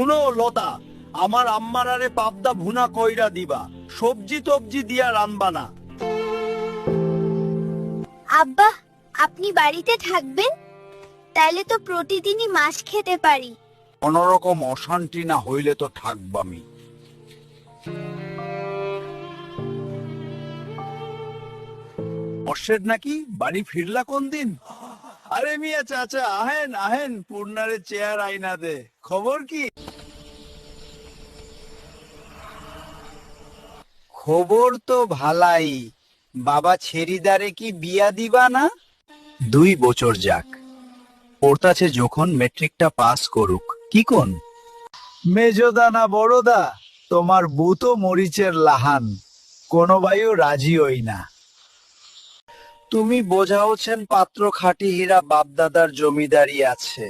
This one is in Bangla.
শুনো লতা, আমার আম্মারারে পাবদা ভুনা কইরা দিবা, সবজি টবজি দিয়া রানবা না। আব্বা, আপনি বাড়িতে থাকবেন? তাইলে তো প্রতিদিনই মাছ খেতে পারি। কোনরকম অশান্তি না হইলে তো থাকবামি। অর্ষের নাকি বাড়ি ফিরলা কোন দিন? আরে মিয়া চাচা, আহেন আহেন, পূর্ণারে চেয়ার আইনা দে। খবর কি? খবর তো ভালাই। বাবা ছেড়িদারে কি বিয়া দিবা না? 2 বছর যাক, পড়তাছে যখন মেট্রিকটা পাস করুক, কি কোন? মেজদা না বড়দা, তোমার বউ তো মরিচের লাহান, কোনো বাইও রাজি হই না। তুমি বোঝাওছেন পাত্র খাঁটি হীরা বাপদাদার জমিদারি আছে।